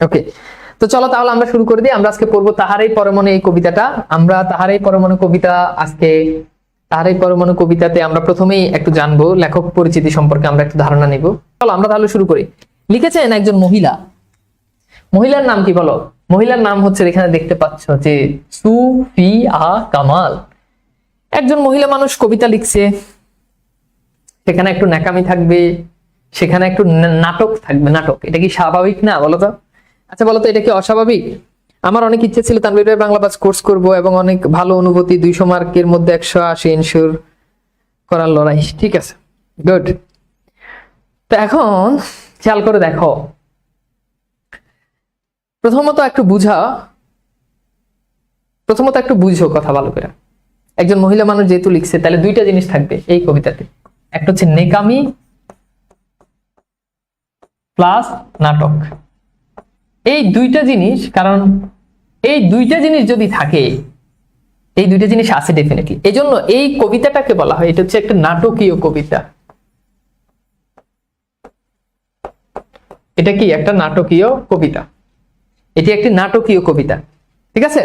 ওকে, তো চলো তাহলে আমরা শুরু করে দিই। আমরা আজকে পড়বো তাহারাই পরমনে এই কবিতাটা। আমরা তাহারাই পরমনে কবিতা আজকে তাহারাই পরমনে কবিতাতে আমরা প্রথমেই একটু জানবো লেখক পরিচিতি সম্পর্কে, আমরা একটু ধারণা নিব। চলো আমরা তাহলে শুরু করি। লিখেছেন একজন মহিলা। মহিলার নাম কি বলো? মহিলার নাম হচ্ছে, এখানে দেখতে পাচ্ছ যে সুফিয়া কামাল। একজন মহিলা মানুষ কবিতা লিখছে, সেখানে একটু ন্যাকামি থাকবে, সেখানে একটু নাটক থাকবে। নাটক এটা কি স্বাভাবিক না বলো তো? আচ্ছা বলো তো, এটা কি অস্বাভাবিক? আমার অনেক ইচ্ছে ছিল তানভীর ভাই বাংলা বাজ কোর্স করব এবং অনেক ভালো অনুভূতি, 200 মার্কের মধ্যে 180 এনশিওর করার লড়াই। ঠিক আছে, গুড। তো এখন খেয়াল করে দেখো, প্রথমত একটু বুঝো কথা ভালো করে। একজন মহিলা মানুষ যেহেতু লিখছে, তাহলে দুইটা জিনিস থাকবে এই কবিতাতে। একটা হচ্ছে নেকামি প্লাস নাটক। এই দুইটা জিনিস, কারণ এই দুইটা জিনিস যদি থাকে, এই দুইটা জিনিস আছে ডেফিনেটলি, এই জন্য এই কবিতাটাকে বলা হয় এটা হচ্ছে একটা নাটকীয় কবিতা। এটা কি একটা নাটকীয় কবিতা? এটি একটি নাটকীয় কবিতা, ঠিক আছে?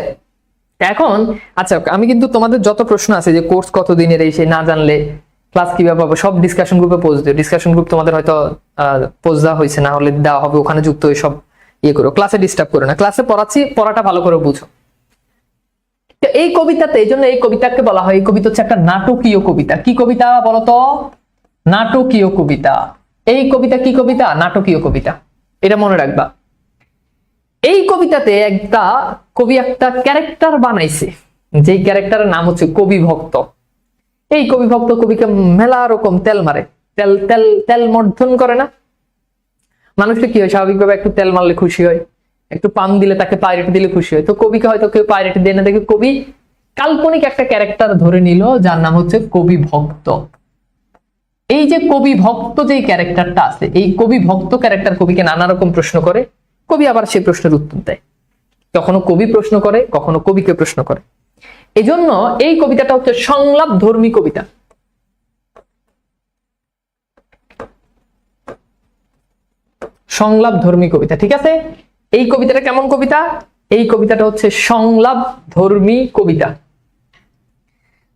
এখন আচ্ছা, আমি কিন্তু তোমাদের যত প্রশ্ন আছে যে কোর্স কত দিনের, এই সে না জানলে ক্লাস কিভাবে পাবো, সব ডিসকাশন গ্রুপে পোস্ট দিও। ডিসকাশন গ্রুপ তোমাদের হয়তো পোস্ট দেওয়া হয়েছে, না হলে দেওয়া হবে, ওখানে যুক্ত হয়ে সব ইয়ে করো। ক্লাসে ডিস্টার্ব করো না, ক্লাসে পড়াচ্ছি, পড়াটা ভালো করে বুঝো। এই কবিতাতে, এই জন্য এই কবিতাকে বলা হয়, এই কবিতা হচ্ছে একটা নাটকীয় কবিতা। কি কবিতা বলতো? নাটকীয় কবিতা। এই কবিতা কি কবিতা? নাটকীয় কবিতা। এটা মনে রাখবা। এই কবিতাতে একটা কবি একটা ক্যারেক্টার বানাইছে, যেই ক্যারেক্টারের নাম হচ্ছে কবি ভক্ত। এই কবি ভক্ত কবিকে মেলা রকম তেল মারে, তেল তেল তেল মর্ধন করে না? মানুষটা কি হয়, স্বাভাবিকভাবে একটু তেল মারলে খুশি হয়, একটু পাম দিলে তাকে পাইরেট দিলে খুশি হয়। তো কবিকে হয়তো কেউ পাইরেট দেয় না দেখে কবি কাল্পনিক একটা ক্যারেক্টার ধরে নিল, যার নাম হচ্ছে কবি ভক্ত। এই যে কবি ভক্ত যে ক্যারেক্টারটা আছে, এই কবি ভক্ত ক্যারেক্টার কবিকে নানা রকম প্রশ্ন করে, কবি আবার সেই প্রশ্নের উত্তর দেয়। কখনো কবি প্রশ্ন করে, কখনো কবিকে প্রশ্ন করে। এজন্য এই কবিতাটা হচ্ছে সংলাপ ধর্মী কবিতা। সংলাপ ধর্মী কবিতা, ঠিক আছে? এই কবিতাটা কেমন কবিতা? এই কবিতাটা হচ্ছে সংলাপ ধর্মী কবিতা।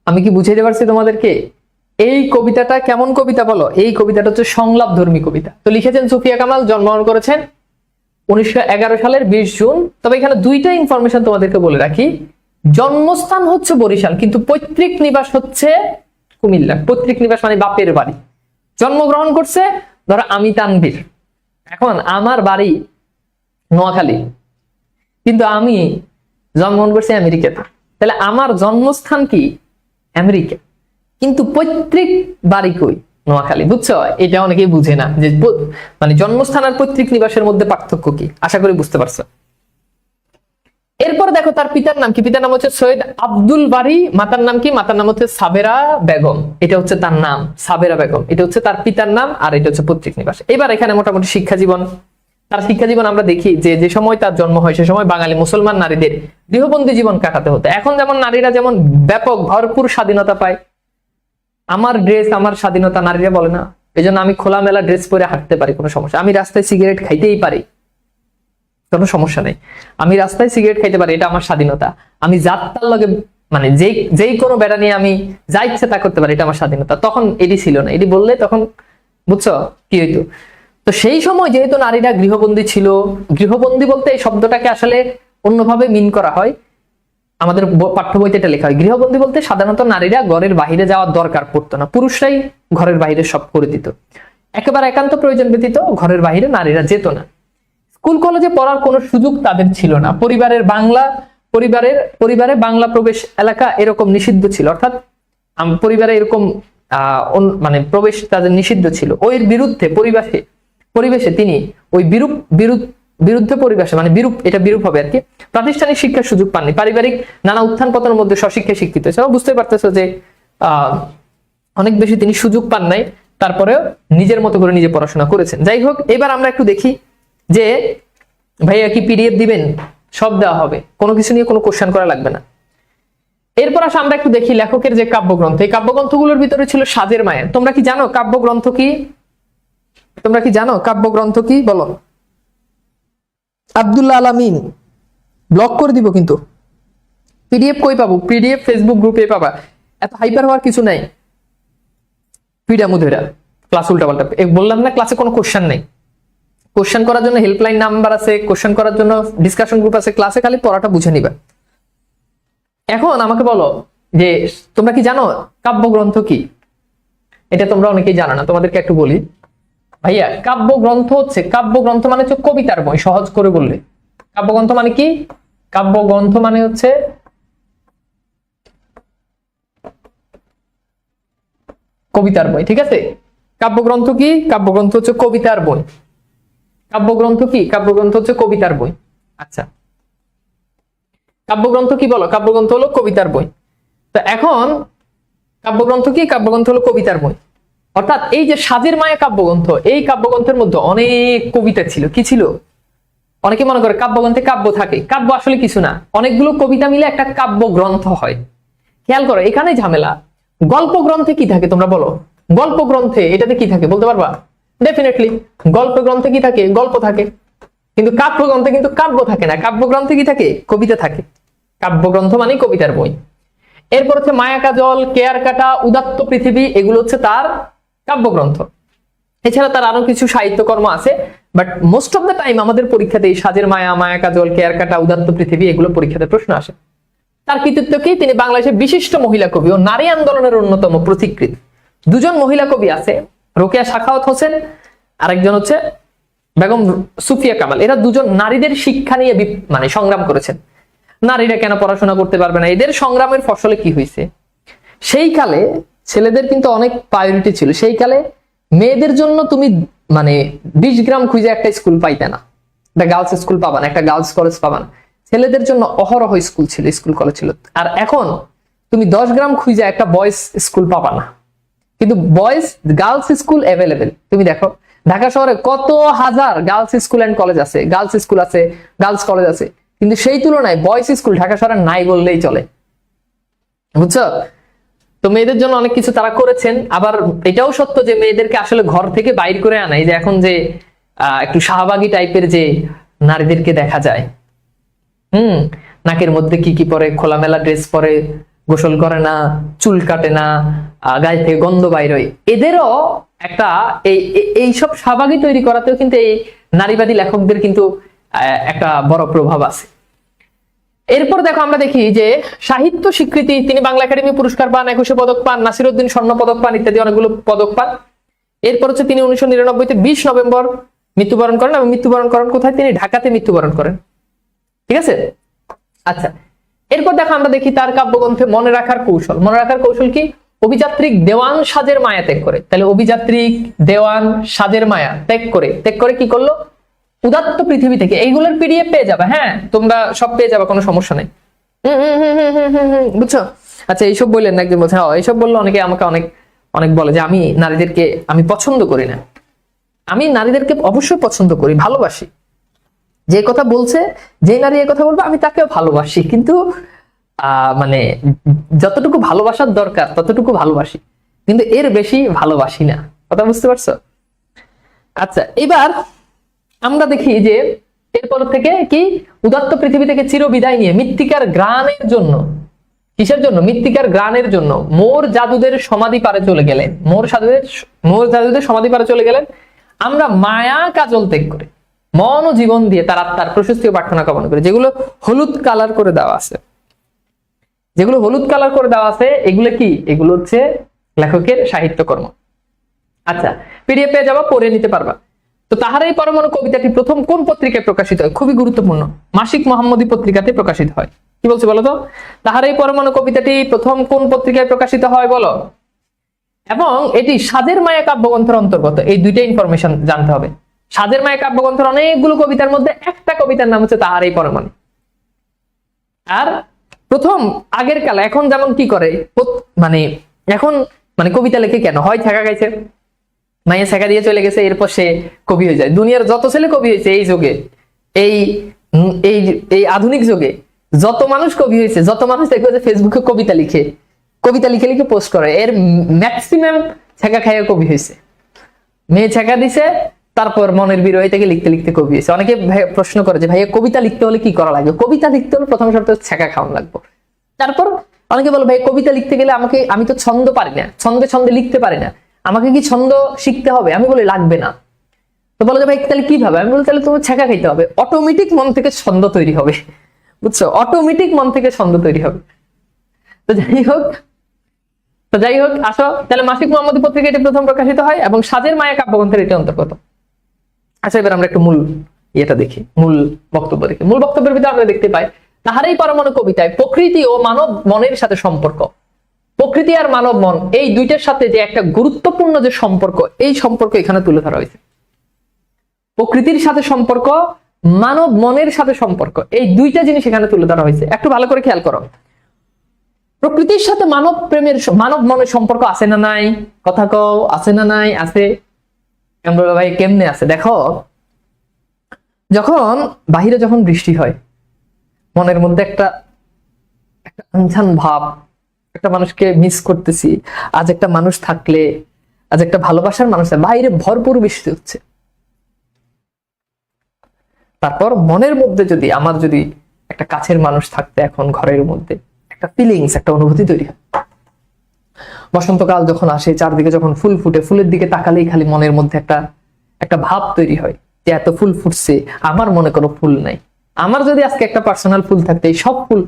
আমি কি বুঝাইতে পারছি তোমাদেরকে? এই কবিতাটা কেমন কবিতা বলো? এই কবিতাটা হচ্ছে সংলাপ ধর্মী কবিতা। তো লিখেছেন সুফিয়া কামাল, জন্মগ্রহণ করেছেন 1911 সালের 20 জুন। তবে এখানে দুইটা ইনফরমেশন তোমাদেরকে বলে রাখি। জন্মস্থান হচ্ছে বরিশাল, কিন্তু পৈতৃক নিবাস হচ্ছে কুমিল্লা। পৈতৃক নিবাস মানে বাপের বাড়ি। জন্মগ্রহণ করছে, ধরো আমি তানভীর, এখন আমার বাড়ি নোয়াখালী, কিন্তু আমি জন্মগ্রহণ করছি আমেরিকাতে। তাহলে আমার জন্মস্থান কি? আমেরিকা, কিন্তু পৈতৃক বাড়ি কই? নোয়াখালী। বুঝছো? এটা অনেকেই বুঝে না, যে মানে জন্মস্থান আর পৈতৃক নিবাসের মধ্যে পার্থক্য কি। আশা করি বুঝতে পারছো। এরপর দেখো তার পিতার নাম কি। পিতার নাম হচ্ছে সৈয়দ আব্দুল বারী। মাতার নাম কি? মাতার নাম হচ্ছে সাবেরা বেগম। এটা হচ্ছে তার নাম, সাবেরা বেগম। এটা হচ্ছে তার পিতার নাম, আর এটা হচ্ছে পৈতৃক নিবাস। এবার এখানে মোটামুটি শিক্ষা জীবন, তার শিক্ষা জীবন আমরা দেখি যে সময় তার জন্ম হয়, সে সময় বাঙালি মুসলমান নারীদের গৃহবন্দী জীবন কাটাতে হতো। এখন যেমন নারীরা যেমন ব্যাপক ভরপুর স্বাধীনতা পায়, আমার ড্রেস আমার স্বাধীনতা, নারীরা বলে না। এই জন্য আমি খোলামেলা ড্রেস পরে হাঁটতে পারি, কোনো সমস্যা। আমি রাস্তায় সিগারেট খাইতেই পারি, কোনো সমস্যা নেই। আমি রাস্তায় সিগারেট খাইতে পারি, এটা আমার স্বাধীনতা। আমি যাত্রার লগে মানে যেই কোনো বেড়া নিয়ে আমি যা ইচ্ছে তা করতে পারি, এটা আমার স্বাধীনতা। তখন এটি ছিল না। এটি বললে তখন বুঝছো কি হইতো? তো সেই সময় যেহেতু নারীরা গৃহবন্দী ছিল, গৃহবন্দী বলতে এই শব্দটাকে আসলে অন্যভাবে মিন করা হয়। আমাদের পাঠ্য বইতে এটা লেখা হয়, গৃহবন্দী বলতে সাধারণত নারীরা ঘরের বাহিরে যাওয়ার দরকার পড়তো না, পুরুষরাই ঘরের বাহিরে সব করে দিত। একেবারে একান্ত প্রয়োজন ব্যতীত ঘরের বাহিরে নারীরা যেত না। স্কুল কলেজে পড়ার কোনো সুযোগ তাদের ছিল না। পরিবারে বাংলা প্রবেশ এলাকা এরকম নিষিদ্ধ ছিল, অর্থাৎ পরিবারে এরকম মানে প্রবেশ তাদের নিষিদ্ধ ছিল। ওই বিরুদ্ধে পরিবেশে তিনি ওই বিরুদ্ধে পরিবেশে মানে বিরূপ হবে আর কি, প্রাতিষ্ঠানিক শিক্ষার সুযোগ পাননি। পারিবারিক নানা উত্থান পতনের মধ্যে স্বশিক্ষায় শিক্ষিত হয়েছে। বুঝতে পারতেছো যে অনেক বেশি তিনি সুযোগ পান নাই, তারপরেও নিজের মতো করে নিজে পড়াশোনা করেছেন। যাই হোক, এবার আমরা একটু দেখি যে ভাইয়া কি পিডিএফ দিবেন? সব দেওয়া হবে, কোনো কিছু নিয়ে কোনো কোশ্চেন করা লাগবে না। এরপর আসলে আমরা একটু দেখি লেখকের যে কাব্যগ্রন্থ। এই কাব্যগ্রন্থগুলোর ভিতরে ছিল সাজের মায়ের। তোমরা কি জানো কাব্যগ্রন্থ কি? বলো। আব্দুল্লাহ আলামিন, ব্লক করে দিব কিন্তু। পিডিএফ কই পাবো? পিডিএফ ফেসবুক গ্রুপে পাবা, এত হাইপার হওয়ার কিছু নাই। পিডা মুধেরা ক্লাস উল্টাপাল্টা, বললাম না ক্লাসে কোনো কোশ্চেন নেই। কোশ্চেন করার জন্য হেল্পলাইন নাম্বার আছে, কোশ্চেন করার জন্য ডিসকাশন গ্রুপ আছে, ক্লাসে খালি পড়াটা বুঝে নিবা। এখন আমাকে বলো যে তোমরা কি জানো কাব্যগ্রন্থ কি? এটা তোমরা অনেকেই জানো না, তোমাদেরকে একটু বলি। ভাইয়া কাব্যগ্রন্থ হচ্ছে, কাব্যগ্রন্থ মানে হচ্ছে কবিতার বই, সহজ করে বললে। কাব্যগ্রন্থ মানে কি? কাব্যগ্রন্থ মানে হচ্ছে কবিতার বই, ঠিক আছে? কাব্যগ্রন্থ কি? কাব্যগ্রন্থ হচ্ছে কবিতার বই। কাব্যগ্রন্থ কি? কাব্যগ্রন্থ হচ্ছে কবিতার বই। আচ্ছা, কাব্যগ্রন্থ কি বলো? কাব্যগ্রন্থ হলো কবিতার বই। তো এখন কাব্যগ্রন্থ কি? কাব্যগ্রন্থ হলো কবিতার বই। অর্থাৎ এই যে সাজের মায়া কাব্যগ্রন্থ, এই কাব্যগ্রন্থের মধ্যে অনেক কবিতা ছিল। কি ছিল? অনেকে মনে করে কাব্যগ্রন্থে কাব্য থাকে, কাব্য আসলে কিছু না, অনেকগুলো কবিতা মিলে একটা কাব্যগ্রন্থ হয়। খেয়াল করো, এখানে ঝামেলা। গল্প গ্রন্থে কি থাকে তোমরা বলো? গল্প গ্রন্থে এটাতে কি থাকে বলতে পারবা? ডেফিনেটলি গল্প গ্রন্থে কি থাকে? গল্প থাকে। কিন্তু কাব্যগ্রন্থে কিন্তু কাব্য থাকে না। কাব্যগ্রন্থে কি থাকে? কবিতা থাকে। কাব্যগ্রন্থ মানে কবিতার বই। এরপর হচ্ছে মায়া কাজল, কেয়ার কাটা, উদাত্ত পৃথিবী, এগুলো হচ্ছে তার কাব্যগ্রন্থ। এছাড়া তার আরো কিছু সাহিত্যকর্ম আছে, but most of the time আমাদের পরীক্ষাতে সাজের মায়া, মায়া কাজল, কেয়ার কাটা, উদাত্ত পৃথিবী এগুলো পরীক্ষাতে প্রশ্ন আসে। তার কৃতিত্ব কি? তিনি বাংলাদেশের বিশিষ্ট মহিলা কবি ও নারী আন্দোলনের অন্যতম প্রতিকৃত। দুজন মহিলা কবি আছে, রোকেয়া সাখাওয়াত হোসেন, আরেকজন হচ্ছে বেগম সুফিয়া কামাল। এরা দুজন নারীদের শিক্ষা নিয়ে মানে সংগ্রাম করেছেন। নারীরা কেন পড়াশোনা করতে পারবে না, এদের সংগ্রামের ফসলে কি হয়েছে? সেই কালে ছেলেদের কিন্তু অনেক প্রায়োরিটি ছিল। সেই কালে মেয়েদের জন্য তুমি মানে 20 গ্রাম খুঁজে একটা স্কুল পাইতে না, একটা গার্লস স্কুল পাবা না, একটা গার্লস কলেজ পাবা না। ছেলেদের জন্য অহরহ স্কুল ছিল, স্কুল কলেজ ছিল। আর এখন তুমি 10 গ্রাম খুঁজে একটা বয়েজ স্কুল পাবা না, কিন্তু বয়েজ গার্লস স্কুল অ্যাভেলেবেল। তুমি দেখো ঢাকা শহরে কত হাজার গার্লস স্কুল এন্ড কলেজ আছে, গার্লস স্কুল আছে, গার্লস কলেজ আছে, কিন্তু সেই তুলনায় বয়েজ স্কুল ঢাকা শহরে নাই বললেই চলে। বুঝছো? তো মেয়েদের জন্য অনেক কিছু তারা করেছেন। আবার এটাও সত্য যে মেয়েদেরকে আসলে ঘর থেকে বাইর করে আনাই, যে এখন যে একটু শাহবাগী টাইপের যে নারীদেরকে দেখা যায়, নাকের মধ্যে কি কি পরে, খোলামেলা ড্রেস পরে, গোসল করে না, চুল কাটে না, গায়ে থেকে গন্ধ বাইর হয়, এদেরও একটা এইসব শাহবাগী তৈরি করাতেও কিন্তু এই নারীবাদী লেখকদের কিন্তু একটা বড় প্রভাব আছে। এরপর দেখো আমরা দেখি যে সাহিত্য স্বীকৃতি, তিনি বাংলা একাডেমি পুরস্কার পান, 21 পদক পান, নাসিরউদ্দিন স্বর্ণ পদক পান, ইত্যাদি অনেকগুলো পদক পান। এরপর হচ্ছে তিনি 1999-তে 20 নভেম্বর মৃত্যুবরণ করেন, এবং মৃত্যুবরণ করেন কোথায়? তিনি ঢাকাতে মৃত্যুবরণ করেন। ঠিক আছে? আচ্ছা, এরপর দেখো আমরা দেখি তার কাব্যগ্রন্থে মনে রাখার কৌশল। মনে রাখার কৌশল কি? অভিযাত্রিক দেওয়ান সাজের মায়া ত্যাগ করে। তাহলে অভিযাত্রিক দেওয়ান সাজের মায়া ত্যাগ করে কি করলো? উদাত্ত পৃথিবী থেকে। এইগুলোর পিডিএফ পেয়ে যাবে, হ্যাঁ তোমরা সব পেয়ে যাবে, কোনো সমস্যা নেই। বুঝছো? আচ্ছা, এইসব বললেন না একজন বলছে, হ্যাঁ এইসব বললে অনেকে আমাকে অনেক অনেক বলে যে আমি নারীদেরকে আমি পছন্দ করি না। আমি নারীদেরকে অবশ্যই পছন্দ করি, ভালোবাসি। যে কথা বলছে, যে নারী এই কথা বলবে আমি তাকেও ভালোবাসি, কিন্তু মানে যতটুকু ভালোবাসার দরকার ততটুকু ভালোবাসি, কিন্তু এর বেশি ভালোবাসি না। কথা বুঝতে পারছো? আচ্ছা, এবার আমরা দেখি যে এরপর থেকে কি উদাত্ত পৃথিবী থেকে চির বিদায় নিয়ে মৃত্তিকার গ্রাণের জন্য, কিসের জন্য? মৃত্তিকার গ্রাণের জন্য মোর জাদুদের সমাধি পারে চলে গেলেন। মোর জাদুদের সমাধি পারে চলে গেলেন। আমরা মায়া কাজল ত্যাগ করে মন ও জীবন দিয়ে তার আত্মার প্রশস্তি ও প্রার্থনা কামনা করে, যেগুলো হলুদ কালার করে দেওয়া আছে, যেগুলো হলুদ কালার করে দেওয়া আছে, এগুলো কি? এগুলো হচ্ছে লেখকের সাহিত্যকর্ম। আচ্ছা, পিডিএফ পেয়ে যাবা, পড়ে নিতে পারবা। তো তাহারাই পরমাণু কবিতাটি প্রথম কোন পত্রিকায় প্রকাশিত হয়? খুবই গুরুত্বপূর্ণ, মাসিক মোহাম্মদী পত্রিকাতে প্রকাশিত হয়। কি বলছে বলো তো? তাহারাই পরমাণু কবিতাটি প্রথম কোন পত্রিকায় প্রকাশিত হয় বলো? এবং এটি সাজের মায়া কাব্যগ্রন্থের অন্তর্গত। এই দুইটা ইনফরমেশন জানতে হবে। সাজের মায়া কাব্যগ্রন্থের অনেকগুলো কবিতার মধ্যে একটা কবিতার নাম হচ্ছে তাহারাই পরমাণু। আর প্রথম আগের কালে, এখন যেমন কি করে মানে এখন মানে কবিতা লেখে কেন হয়? ছেঁকা গাইছে, মাইয়া ছেঁকা দিয়ে চলে গেছে, এরপর সে কবি হয়ে যায়। দুনিয়ার যত ছেলে কবি হয়েছে এই যুগে, এই এই আধুনিক যুগে যত মানুষ কবি হয়েছে, যত মানুষ দেখবে যে ফেসবুকে কবিতা লিখে লিখে পোস্ট করে, এর ম্যাক্সিমাম ছেঁকা খাইয়া কবি হয়েছে। মেয়ে ছেঁকা দিছে, তারপর মনের বিরহে থেকে লিখতে লিখতে কবি হয়েছে। অনেকে প্রশ্ন করে যে ভাইয়া কবিতা লিখতে হলে কি করা লাগবে? কবিতা লিখতে হলে প্রথম শর্ত ছ্যাঁকা খাওয়ানো লাগবে। তারপর অনেকে বলে ভাই কবিতা লিখতে গেলে আমি তো ছন্দ পারি না, ছন্দে ছন্দে লিখতে পারি না, আমাকে কি ছন্দ শিখতে হবে? আমি বলি লাগবে না। তো বলে যে ভাই তাহলে কিভাবে? আমি বলি তাহলে তোমার ছ্যাঁকা খাইতে হবে, অটোমেটিক মন থেকে ছন্দ তৈরি হবে, বুঝছো? অটোমেটিক মন থেকে ছন্দ তৈরি হবে। তো যাই হোক আসো তাহলে মাসিক মোহাম্মদী পত্রিকা এটি প্রথম প্রকাশিত হয় এবং সাজের মায়া কাব্যগ্রন্থের এটি অন্তর্গত। আচ্ছা এবার আমরা একটু মূল ইয়েটা দেখি, মূল বক্তব্য দেখি। মূল বক্তব্যের ভিতরে আমরা দেখতে পাই তাহারই পরমাণু কবিতায় প্রকৃতি ও মানব মনের সাথে সম্পর্ক, প্রকৃতি আর মানব মন এই দুইটার সাথে যে একটা গুরুত্বপূর্ণ যে সম্পর্ক, এই সম্পর্ক এখানে তুলে ধরা হয়েছে। প্রকৃতির সাথে সম্পর্ক, মানব মনের সাথে সম্পর্ক, এই দুইটা জিনিস এখানে তুলে ধরা হয়েছে। একটু ভালো করে খেয়াল করো, প্রকৃতির সাথে মানব মনের সম্পর্ক আছে না নাই? কথা কও, আছে না নাই? আছে। ভাই কেমনে আছে? দেখো, যখন বাহিরে যখন বৃষ্টি হয়, মনের মধ্যে একটা আনছান ভাব, একটা মানুষকে মিস করতেছি, আজ একটা মানুষ থাকলে, আজ একটা ভালোবাসার মানুষ, বাইরে ভরপুর বৃষ্টি হচ্ছে। তারপর মনের মধ্যে আমার যদি একটা কাছের মানুষ থাকতে এখন ঘরের মধ্যে, একটা ফিলিংস, একটা অনুভূতি তৈরি হয়। বসন্তকাল যখন আসে, চারদিকে যখন ফুল ফুটে, ফুলের দিকে তাকালেই খালি মনের মধ্যে একটা ভাব তৈরি হয় যে এত ফুল ফুটছে, আমার মনে কোনো ফুল নাই। আমার যদি আজকে একটা পার্সোনাল ফুল থাকতে, এই সব ফুল,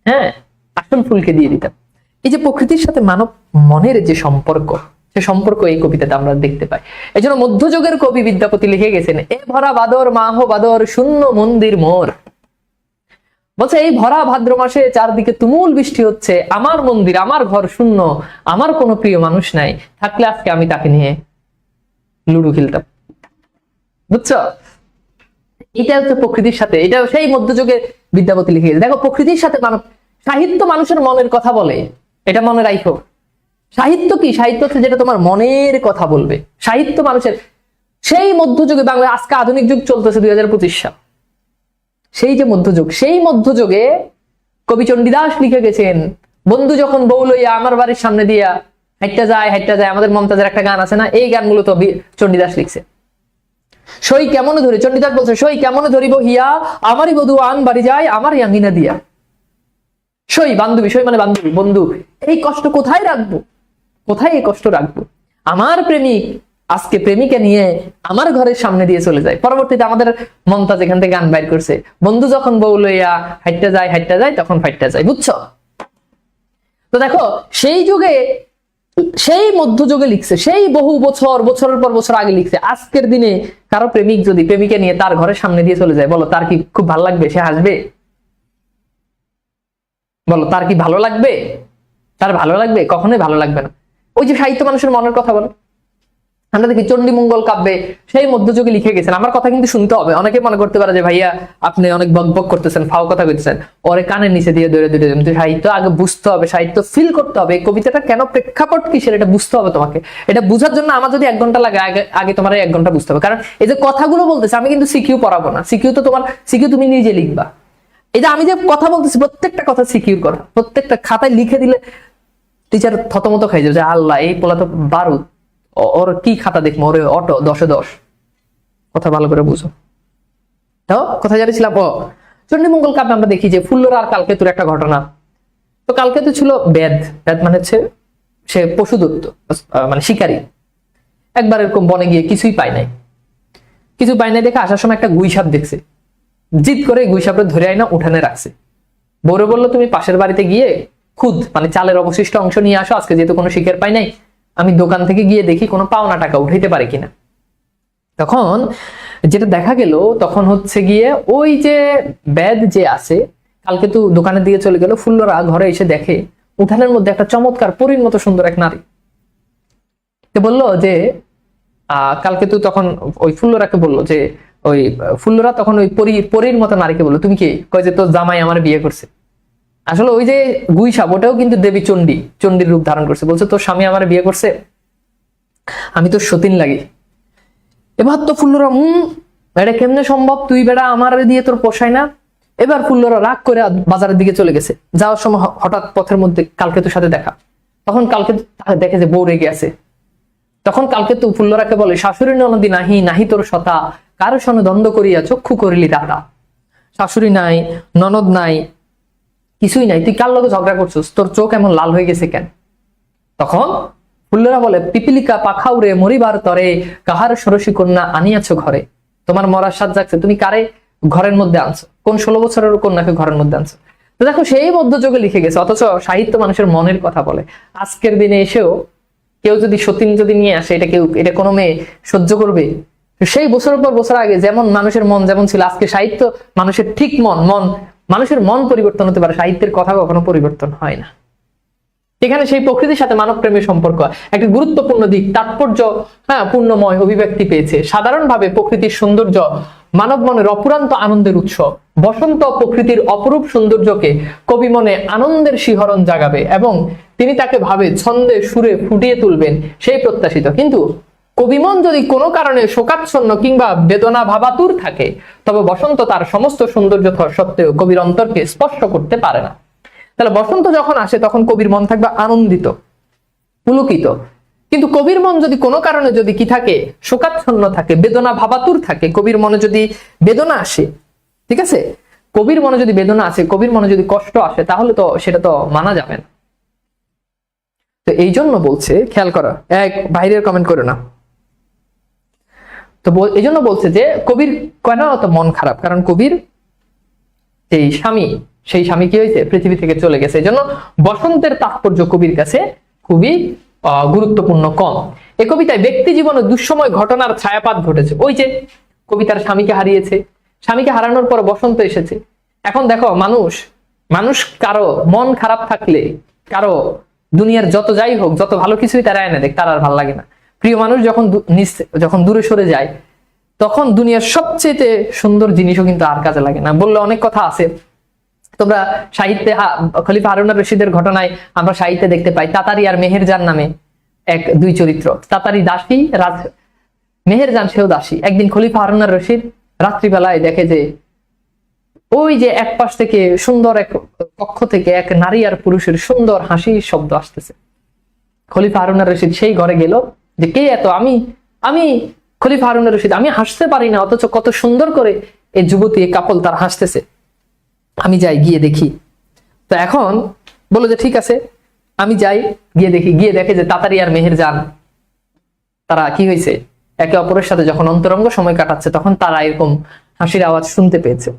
হ্যাঁ, আসল ফুলকে দিয়ে দিতাম। এই যে প্রকৃতির সাথে মানব মনের যে সম্পর্ক, সে সম্পর্ক এই কবিতাতে আমরা দেখতে পাই। এই জন্য মধ্যযুগের কবি বিদ্যাপতি লিখে গেছেন, এ ভরা বাদর মাহ বাদর শূন্য মন্দির মোর। বলছে এই ভরা ভাদ্র মাসে চারদিকে তুমুল বৃষ্টি হচ্ছে, আমার মন্দির, আমার ঘর শূন্য, আমার কোনো প্রিয় মানুষ নাই, থাকলে আজকে আমি তাকে নিয়ে লুডো খেলতাম। বুঝছো? এটা হচ্ছে প্রকৃতির সাথে, এটা সেই মধ্যযুগে বিদ্যাপতি লিখে গেছে। দেখো প্রকৃতির সাথে সাহিত্য মানুষের মনের কথা বলে, এটা মনে রাখো। সাহিত্য কি? সাহিত্য হচ্ছে যেটা তোমার মনের কথা বলবে। সাহিত্য মানুষের সেই মধ্যযুগে, বাংলা আজকে আধুনিক যুগ চলতেছে 2025 সাল, সেই যে মধ্যযুগ, সেই মধ্যযুগে কবি চণ্ডীদাস লিখে গেছেন, বন্ধু যখন বউ লইয়া আমার বাড়ির সামনে দিয়া হাইটটা যায় হাইটটা যায়। আমাদের মমতাজের একটা গান আছে না, এই গানগুলো তো চণ্ডীদাস লিখছে। সই কেমনে ধরি, চণ্ডীদাস বলছে, সই কেমনে ধরিব হিয়া আমারই বধূ আন বাড়ি যায় আমার আঙ্গিনা দিয়া। সই বান্ধবী, সই মানে বান্ধবী, বন্ধু, এই কষ্ট কোথায় রাখবো, কোথায় এই কষ্ট রাখবো? আমার প্রেমিক আজকে প্রেমিকা নিয়ে আমার ঘরের সামনে দিয়ে চলে যায়। পরবর্তীতে আমাদের মমতাজ এখান থেকে গান বাইর করছে, বন্ধু যখন বউ লইয়া হাইটটা যায় তখন ফাইটটা যায়। বুঝছো? তো দেখো সেই যুগে, সেই মধ্যযুগে লিখছে, সেই বহু বছরের পর বছর আগে লিখছে। আজকের দিনে কারো প্রেমিক যদি প্রেমিকা নিয়ে তার ঘরের সামনে দিয়ে চলে যায়, বলো তার কি খুব ভালো লাগবে? সে হাসবে? বলো তার কি ভালো লাগবে? তার ভালো লাগবে? কখনোই ভালো লাগবে না। ওই যে সাহিত্য মানুষের মনের কথা বলো, আমরা দেখি চণ্ডীমঙ্গল কাব্যে সেই মধ্যযুগে লিখে গেছেন। আমার কথা কিন্তু শুনতে হবে। অনেকে মনে করতে পারে যে ভাইয়া আপনি অনেক বকবক করতেছেন, ফাও কথা কইতেছেন, ওরে কানের নিচে দিয়ে ধরে কিন্তু সাহিত্য আগে বুঝতে হবে, সাহিত্য ফিল করতে হবে। এই কবিতাটা কেন, প্রেক্ষাপট কিসের, এটা বুঝতে হবে তোমাকে। এটা বুঝার জন্য আমার যদি 1 ঘন্টা লাগে, আগে তোমার 1 ঘন্টা বুঝতে হবে। কারণ এই যে কথাগুলো বলতেছে, আমি কিন্তু সিকিউ পড়াবো না। সিকিউ তুমি নিজে লিখবা। এই যে আমি যে কথা বলতেছি, প্রত্যেকটা কথা সিকিউর করা, প্রত্যেকটা খাতায় লিখে দিলে টিচার থতমত খাই যাবে যে আল্লাহ এই পোলা তো বারুদ, ওর কি খাতা দেখবো, ওরে অটো 10-এ 10। কথা ভালো করে বুঝো। তো কোথায় যাচ্ছিলাম? চণ্ডীমঙ্গল কাব্যে আমরা দেখি যে ফুল্লরা আর কালকেতুর একটা ঘটনা। তো কালকেতু ছিল বেদ মানে হচ্ছে সে পশুদত্ত, মানে শিকারী। একবার এরকম বনে গিয়ে কিছুই পায় নাই দেখে আসার সময় একটা গুইসাপ দেখছে। জিদ করে গুইসাপটা ধরে আয় না উঠানে রাখছে। বউরে বললো তুমি পাশের বাড়িতে গিয়ে খুদ মানে চালের অবশিষ্ট অংশ নিয়ে আসো, আজকে যেহেতু কোনো শিকার পাই নাই, আমি দোকান থেকে গিয়ে দেখি কোনো পাওনা টাকা উঠাইতে পারে কিনা। তখন যেটা দেখা গেল, তখন হচ্ছে গিয়ে ওই যে বেদ যে আছে, কালকে তো দোকানের দিকে চলে গেল, ফুল্লরা ঘরে এসে দেখে উঠানের মধ্যে একটা চমৎকার পরীর মতো সুন্দর এক নারী। বললো যে কালকে তো তখন ওই ফুল্লরাকে বললো যে, ওই ফুল্লরা তখন ওই পরীর মতো নারীকে বললো, তুমি কি? কয় যে তোর জামাই আমার বিয়ে করছে। আসলে ওই যে গুইসাপ ওটাও কিন্তু দেবী চণ্ডীর রূপ ধারণ করছে। বলছে তোর স্বামী আমার বিয়ে করছে, আমি তো সতীন লাগি। এবার তো ফুল্লরা এটা কেমনে সম্ভব, তুই বেড়া আমার দিয়ে তোর পোষায় না। এবার ফুল্লরা রাগ করে বাজারের দিকে চলে গেছে। যাওয়ার সময় হঠাৎ পথের মধ্যে কালকেতুর সাথে দেখা। তখন কালকেতু দেখে যে বউ রেগে আছে। তখন কালকে তো ফুল্লরাকে বলে, শাশুড়ি ননদী নাহি, নাহি তোর সতা, কার সনে দ্বন্দ্ব করিয়া চক্ষু করিলি দাতা। শাশুড়ি নাই, ননদ নাই, কিছুই নাই, তুই কার লগে ঝগড়া করছিস, তোর চোখ এমন লাল হয়ে গেছে কেন? তখন ফুল্লরা বলে, পিপিলিকা পাখাউরে মরিবার তরে, কাহার ষোড়শী কন্যা আনিয়াছ ঘরে। তোমার মরার সাজ জাগছে, তুমি কারে ঘরের মধ্যে আনছো? কোন 16 বছরের কন্যাকে ঘরের মধ্যে আনছো? তো দেখো, সেই মধ্যযুগে লিখে গেছে, অথচ সাহিত্য মানুষের মনের কথা বলে। আজকের দিনে এসেও কেউ যদি সতীন যদি নিয়ে আসে, এটা কোনো মেয়ে সহ্য করবে? সেই বছরের পর বছর আগে যেমন মানুষের মন যেমন ছিল, আজকে সাহিত্য মানুষের ঠিক মানুষের মন পরিবর্তন হতে পারে, সাহিত্যের কথা কখনো পরিবর্তন হয় না। এখানে সেই প্রকৃতির সাথে মানব প্রেমের সম্পর্ক একটি গুরুত্বপূর্ণ দিক, তাৎপর্য পূর্ণময় অভিব্যক্তি পেয়েছে। সাধারণভাবে প্রকৃতির সৌন্দর্য মানব মনের অপুরান্ত আনন্দের উৎস। বসন্ত প্রকৃতির অপরূপ সৌন্দর্যকে কবি মনে আনন্দের শিহরণ জাগাবে এবং তিনি তাকে ভাবে ছন্দে সুরে ফুটিয়ে তুলবেন, সেই প্রত্যাশিত। কিন্তু কবিমন যদি কোনো কারণে শোকাচ্ছন্ন কিংবা বেদনা ভাবাতুর থাকে, তবে বসন্ত তার সমস্ত সৌন্দর্য সত্ত্বেও কবির অন্তরকে স্পর্শ করতে পারে না। তাহলে বসন্ত যখন আসে তখন কবির মন থাকবে আনন্দিত, পুলকিত। কিন্তু কবির মন যদি কোনো কারণে যদি কি থাকে, শোকাচ্ছন্ন থাকে, বেদনা ভাবাতুর থাকে, কবির মনে যদি বেদনা আসে, ঠিক আছে, কবির মনে যদি বেদনা আসে, কবির মনে যদি কষ্ট আসে, তাহলে তো সেটা তো মানা যাবে না। তো এই জন্য বলছে, খেয়াল করো, বাইরের কমেন্ট করো না। তো এই জন্য বলছে যে কবির কেন অত মন খারাপ, কারণ কবির সেই স্বামী কি হয়েছে, পৃথিবী থেকে চলে গেছে। এই জন্য বসন্তের তাৎপর্য কবির কাছে খুবই গুরুত্বপূর্ণ কম। এই কবিতায় ব্যক্তি জীবনে দুঃসময় ঘটনার ছায়াপাত ঘটেছে। ওই যে কবিতার স্বামীকে হারিয়েছে, স্বামীকে হারানোর পর বসন্ত এসেছে। এখন দেখো, মানুষ কারো মন খারাপ থাকলে, কারো দুনিয়ার যত যাই হোক, যত ভালো কিছুই তারা এনে দেখ, তার আর ভালো লাগে না। প্রিয় মানুষ যখন দূরে সরে যায়, তখন দুনিয়ার সবচেয়ে সুন্দর জিনিসও কিন্তু আর কাজে লাগে না। বললে অনেক কথা আছে, তোমরা সাহিত্যে খলিফা হারুন আর রশিদের ঘটনায় আমরা সাহিত্যে দেখতে পাই, তাতারি আর মেহেরজান নামে দুই চরিত্র। তাতারি দাসী, মেহেরজান সেও দাসী। একদিন খলিফা হারুন আর রশিদ রাত্রিবেলায় দেখে যে ওই যে এক পাশ থেকে সুন্দর এক কক্ষ থেকে এক নারী আর পুরুষের সুন্দর হাসির শব্দ আসতেছে। খলিফা হারুন আর রশিদ সেই ঘরে গেল, যে কে এত? আমি খলিফা হারুন আর রশিদ, আমি হাসতে পারি না, অথচ কত সুন্দর করে এই যুবতী কাপল তার হাসতেছে, আমি যাই, গিয়ে দেখি। তো এখন বলো যে ঠিক আছে, আমি যাই, গিয়ে দেখি। গিয়ে দেখে যে তাতারি আর মেহেরজান তারা কি হয়েছে, একে অপরের সাথে যখন অন্তরঙ্গ সময় কাটাচ্ছে, তখন তারা এরকম হাসির আওয়াজ শুনতে পেয়েছে।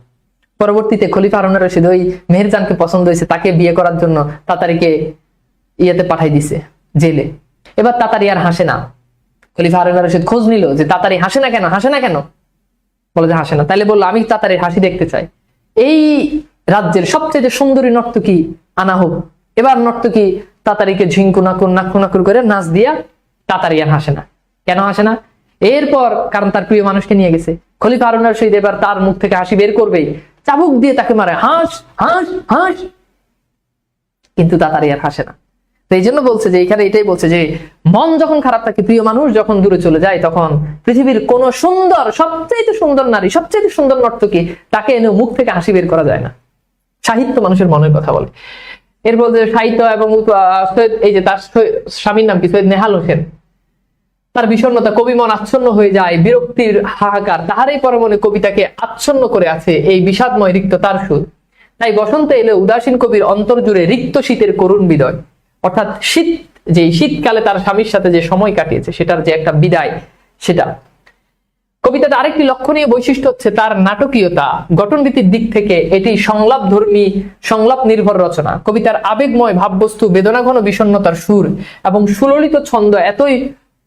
পরবর্তীতে খলিফা হারুন আর রশিদ ওই মেহেরজানকে পছন্দ হয়েছে, তাকে বিয়ে করার জন্য তাতারিকে ইয়েতে পাঠাই দিছে, জেলে। এবার তাতারি আর হাসে না। খলিফা হারুন আর রশিদ খোঁজ নিল যে তাতারি হাসে না কেন, বলে যে হাসে না। তাইলে বললো, আমি তাতারির হাসি দেখতে চাই, এই রাজ্যের সবচেয়ে সুন্দরী নর্তকী আনা হোক। এবার নর্তকী তাতারিকে ঝিঙ্কুনাকুর করে নাচ দিয়া, তাতারি আর হাসে না। কেন হাসে না? এরপর কারণ তার প্রিয় মানুষকে নিয়ে গেছে। খলিফা হারুন আর রশিদ এবার তার মুখ থেকে হাসি বের করবেই, চাবুক দিয়ে তাকে মারে, হাস হাস হাস, কিন্তু তাতারি আর হাসে না। তো এই জন্য বলছে যে এখানে এটাই বলছে যে মন যখন খারাপ থাকে, প্রিয় মানুষ যখন দূরে চলে যায়, তখন পৃথিবীর কোন সবচেয়ে সুন্দর নারী, সবচেয়ে সুন্দর নর্তকী, তাকে এনে মুখ থেকে হাসি বের করা যায় না। সাহিত্য মানুষের মনের কথা বলে। এরপর যে সাহিত্য এবং এই যে তার স্বামীর নাম কি, সৈয়দ নেহাল হোসেন, তার বিষণ্ণতা, কবি মন আচ্ছন্ন হয়ে যায়, বিরক্তির হাহাকার তাহারই পরমনে কবিতাকে আচ্ছন্ন করে আছে এই বিষাদময় রিক্ত তার সুর। তাই বসন্ত এলে উদাসীন কবির অন্তর জুড়ে রিক্ত শীতের করুণ বিদায়, অর্থাৎ শীতকালে তার স্বামীর সাথে যে সময় কাটিয়েছে সেটার যে একটা বিদায়, সেটা। কবিতাতে আরেকটি লক্ষণীয় বৈশিষ্ট্য হচ্ছে তার নাটকীয়তা। গঠনরীতির দিক থেকে এটি সংলাপ নির্ভর রচনা। কবিতার আবেগময় ভাববস্তু, বেদনাঘন বিষণ্ণতার সুর এবং সুললিত ছন্দ এতই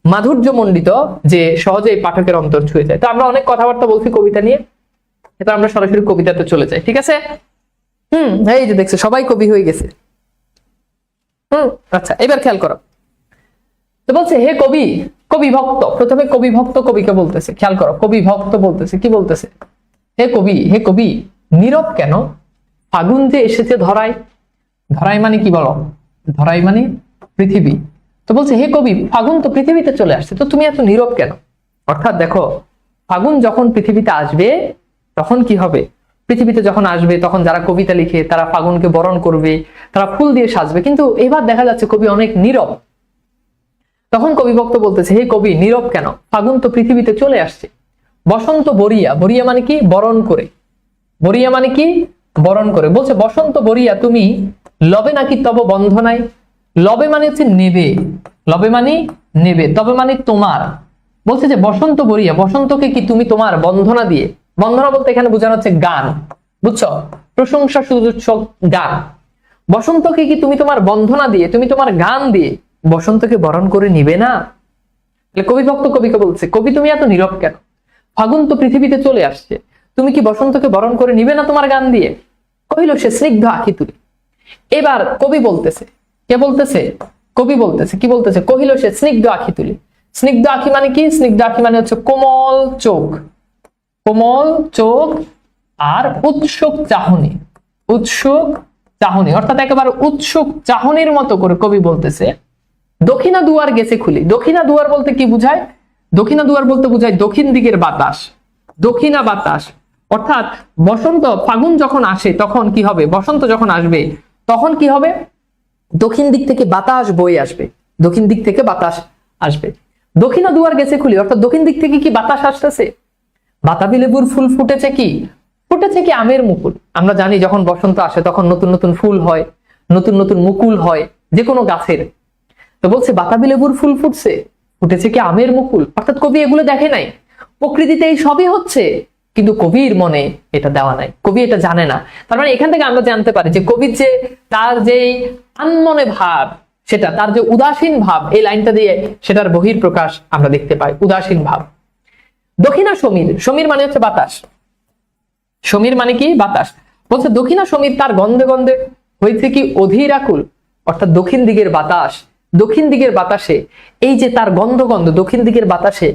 মাধুর্যমণ্ডিত যে সহজেই পাঠকের অন্তর ছুঁয়ে যায়। তো আমরা অনেক কথাবার্তা বলছি কবিতা নিয়ে, এটা আমরা সরাসরি কবিতাতে চলে যাই, ঠিক আছে? এই যে দেখছো সবাই কবি হয়ে গেছে। আচ্ছা, এবার খেয়াল করো। তো বলছে হে কবি ভক্ত, প্রথমে কবি ভক্ত কবিকে বলতেছে, খেয়াল করো, কবি ভক্ত বলতেছে, কি বলতেছে? হে কবি নীরব কেন? ফাগুন যে এসেছে ধরায় মানে কি বলো? ধরাই মানে পৃথিবী। তো বলছে হে কবি, ফাগুন তো পৃথিবীতে চলে আসছে, তো তুমি এত নীরব কেন? অর্থাৎ দেখো, ফাগুন যখন পৃথিবীতে আসবে তখন কি হবে? পৃথিবীতে যখন আসবে তখন যারা কবিতা লিখে তারা ফাগুনকে বরণ করবে, তারা ফুল দিয়ে সাজবে। কিন্তু এবার দেখা যাচ্ছে কবি অনেক নীরব। তখন কবি ভক্ত বলতেছে, হে কবি নীরব কেন, ফাগুন তো পৃথিবীতে চলে আসছে। বসন্ত বরিয়া, বরিয়া মানে কি বরণ করে, বরিয়া মানে কি বরণ করে। বলছে বসন্ত বরিয়া তুমি লবে নাকি তব বন্ধনায়। লবে মানে হচ্ছে নেবে, লবে মানে নেবে, তবে মানে তোমার। বলছে যে বসন্ত বরিয়া, বসন্তকে কি তুমি তোমার বন্ধনা দিয়ে, বন্ধনা বলতে এখানে বোঝানো হচ্ছে গান, বুঝছো, প্রশংসা সুযোগ গান। বসন্তকে কি তুমি তোমার বন্ধনা দিয়ে, তুমি তোমার গান দিয়ে বসন্তকে বরণ করে নিবে না। কবি ভক্ত কবিকে বলছে, কবি তুমি এত নীরব কেন, ফাগুন তো পৃথিবীতে চলে আসছে, তুমি কি বসন্তকে বরণ করে নিবে না তোমার গান দিয়ে। কহিল সে স্নিগ্ধ আখি তুলি। এবার কবি বলতেছে, কে বলতেছে, কবি বলতেছে, কি বলতেছে, কহিল সে স্নিগ্ধ আখি তুলি। স্নিগ্ধ আখি মানে কি, স্নিগ্ধ আখি মানে হচ্ছে কোমল চোখ, কোমল চোখ আর উৎসুক চাহনি, উৎসুক চাহনি, অর্থাৎ একেবারে উৎসুক চাহনির মতো করে কবি বলতেছে, দক্ষিণা দুয়ার গেছে খুলি। দক্ষিণা দুয়ার বলতে কি বুঝায়, দক্ষিণা দুয়ার বলতে বুঝায় দক্ষিণ দিকের বাতাস, দক্ষিণা বাতাস। অর্থাৎ বসন্ত ফাগুন যখন আসে তখন কি হবে, বসন্ত যখন আসবে তখন কি হবে, দক্ষিণ দিক থেকে বাতাস বয়ে আসবে, দক্ষিণ দিক থেকে বাতাস আসবে। দক্ষিণা দুয়ার গেছে খুলি, অর্থাৎ দক্ষিণ দিক থেকে কি বাতাস আসতেছে। বাতাবি লেবুর ফুল ফুটেছে কি, ফুটেছে কি আমের মুকুল। আমরা জানি যখন বসন্ত আসে তখন নতুন নতুন ফুল হয়, নতুন নতুন মুকুল হয় যে কোনো গাছের। তো বলছে বাতাবি লেবুর ফুল ফুটছে, ফুটেছে কি আমের মুকুল। অর্থাৎ কবি এগুলো দেখে নাই, প্রকৃতিতে এই সবই হচ্ছে, কিন্তু কবির মনে এটা দেওয়া নাই, কবি এটা জানে না। তার মানে এখান থেকে আমরা জানতে পারি যে কবির যে তার যে আনমনে ভাব, সেটা তার যে উদাসীন ভাব, এই লাইনটা দিয়ে সেটার বহির প্রকাশ আমরা দেখতে পাই, উদাসীন ভাব। দক্ষিণা সমীর, সমীর মানে হচ্ছে বাতাস, সমীর মানে কি বাতাস। বলছে দক্ষিণা সমীর তার গন্ধে গন্ধে হয়েছে কি অধীর আকুল। অর্থাৎ দক্ষিণ দিকের বাতাস, দক্ষিণ দিকের বাতাসে এই যে তার গন্ধ গন্ধ, দক্ষিণ দিকের বাতাসে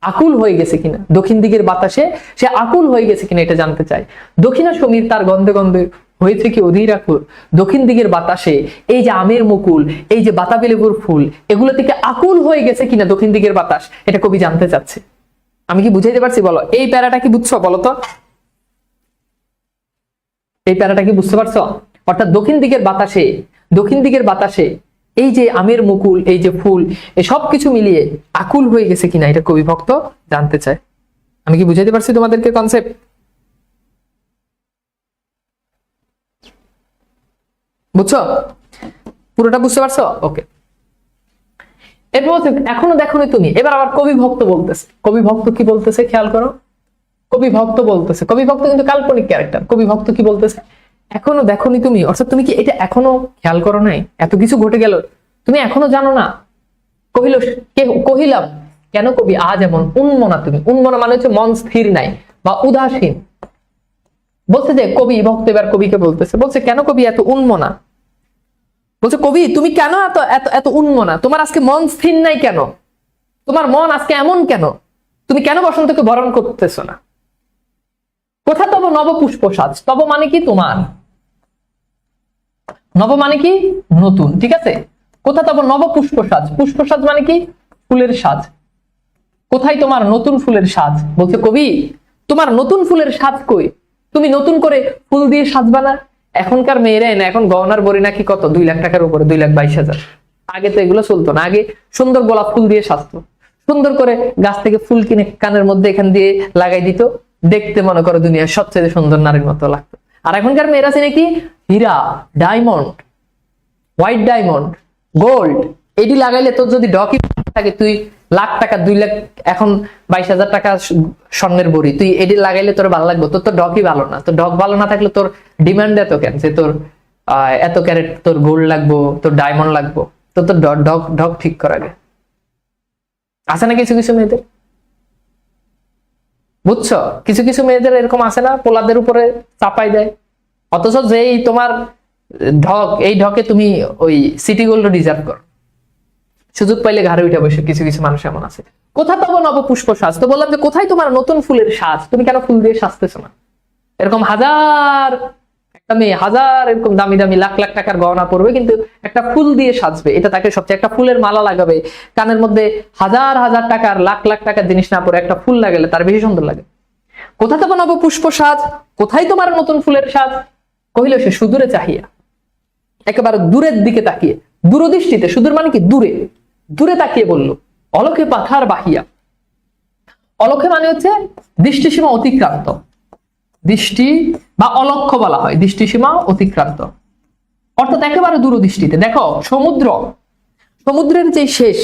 আকুল হয়ে গেছে কিনা, দক্ষিণ দিকের বাতাসে সে আকুল হয়ে গেছে কিনা এটা জানতে চাই। দক্ষিণা সমীর তার গন্ধে গন্ধে হয়েছে কি অধীর আকুল। দক্ষিণ দিকের বাতাসে এই যে আমের মুকুল, এই যে বাতাবি লেবুর ফুল, এগুলো থেকে আকুল হয়ে গেছে কিনা দক্ষিণ দিকের বাতাস, এটা কবি জানতে চাচ্ছে। আমি কি বুঝাইতে পারছি বলো, এই প্যারাটা কি বুঝছো বলো তো, এই প্যারাটা কি বুঝতে পারছো। অর্থাৎ দক্ষিণ দিকের বাতাসে, দক্ষিণ দিকের বাতাসে এই যে আমের মুকুল, এই যে ফুল, এই সব কিছু মিলিয়ে আকুল হয়ে গেছে কিনা এটা কবি ভক্ত জানতে চায়। আমি কি বুঝাইতে পারছি তোমাদেরকে কনসেপ্ট, বুঝছো, পুরোটা বুঝতে পারছো, ওকে। এরপর এখনো দেখোনি তুমি, এবার আবার কবি ভক্ত বলতেছে, কবি ভক্ত কি বলতেছে খেয়াল করো, কবি ভক্ত বলতেছে, কবি ভক্ত কিন্তু কাল্পনিক ক্যারেক্টার, কবি ভক্ত কি বলতেছে, এখনো দেখোনি তুমি, অর্থাৎ তুমি কি এটা এখনো খেয়াল করো নাই, এত কিছু ঘটে গেল তুমি এখনো জানো না। কহিল কহিলাম কেন কবি আজ এমন উন্মনা তুমি, উন্মনা মানে হচ্ছে মন স্থির নাই বা উদাসীন। বলছে যে কবি ভক্ত এবার কবিকে বলতেছে, বলছে কেন কবি এত উন্মনা। বলছে কবি তুমি কেন এত এত এত উন্মনা, তোমার আজকে মন স্থির নাই কেন, তোমার মন আজকে এমন কেন, তুমি কেন বসন্তকে বরণ করতেছো না। কোথা তব নব পুষ্প সাজ, তব মানে কি তোমার, নব মানে কি নতুন, ঠিক আছে। কোথা তব নব পুষ্প সাজ, পুষ্প সাজ মানে কি ফুলের সাজ, কোথায় তোমার নতুন ফুলের সাজ। বলছে কবি তোমার নতুন ফুলের সাজ কই, তুমি নতুন করে ফুল দিয়ে সাজবা না। এখনকার মেয়েরাই না, এখন গহনার বড়ি নাকি কত 2 লাখ টাকার উপরে, 2,22,000। আগে তো এগুলো চলতো না, আগে সুন্দর গোলাপ ফুল দিয়ে সাজতো, সুন্দর করে গাছ থেকে ফুল কিনে কানের মধ্যে এখান দিয়ে লাগাই দিত, দেখতে মনে করো দুনিয়ার সবচেয়ে সুন্দর নারীর মতো লাগতো। আর এখনকার মেয়েরা আছে নাকি হীরা, ডায়মন্ড, হোয়াইট ডায়মন্ড, গোল্ড, এটি লাগাইলে তোর যদি ডকি থাকে তুই লাখ টাকা 2 লাখ, এখন 22,000 টাকা স্বর্ণের বড়ি, তুই এটি লাগাইলে তোর ভালো লাগবে, তোর তো ডকই ভালো না, তোর ডক ভালো না থাকলে তোর ডিমান্ড এত কেন যে তোর এত ক্যারেট তোর গোল্ড লাগবো, তোর ডায়মন্ড লাগবো, তোর তো ডক ঠিক করা গে আছে না কিছু কিছু মেয়েদের, বুঝছো, কিছু কিছু মেয়েদের এরকম আছে না, পোলাদের উপরে চাপাই দেয়। অথচ যেই তোমার ঢক, এই ঢকে তুমি ওই সিটি গোল্ড ডিজার্ভ করো, সুযোগ পাইলে ঘাড়ে উঠে বসে কিছু কিছু মানুষ এমন আছে। কোথা তব নব পুষ্প সাজ, তো বললাম যে কোথায় তোমার নতুন ফুলের সাজ, তুমি কেন ফুল দিয়ে সাজতেছো না। এরকম হাজার একটা মেয়ে, হাজার এরকম দামি দামি লাখ লাখ টাকার গহনা পরবে, কিন্তু একটা ফুল দিয়ে সাজবে, এটা তাকে সবচেয়ে, একটা ফুলের মালা লাগাবে কানের মধ্যে, হাজার হাজার টাকার লাখ লাখ টাকার জিনিস না পরে একটা ফুল লাগালে তার বেশি সুন্দর লাগে। কোথা তব নব পুষ্প সাজ, কোথায় তোমার নতুন ফুলের সাজ। কহিল সে সুদূরে চাহিয়া, একেবারে দূরের দিকে তাকিয়ে, দূরদৃষ্টিতে, সুদূর মানে কি দূরে, দূরে তাকিয়ে বলল, অলকে পাথার বাহিয়া। অলকে মানে হচ্ছে দৃষ্টিসীমা অতিক্রান্ত, দৃষ্টি বা অলক্ষ্য বলা হয়, দৃষ্টিসীমা অতিক্রান্ত, অর্থাৎ একেবারে দূরদৃষ্টিতে। দেখো সমুদ্র, সমুদ্রের যে শেষ,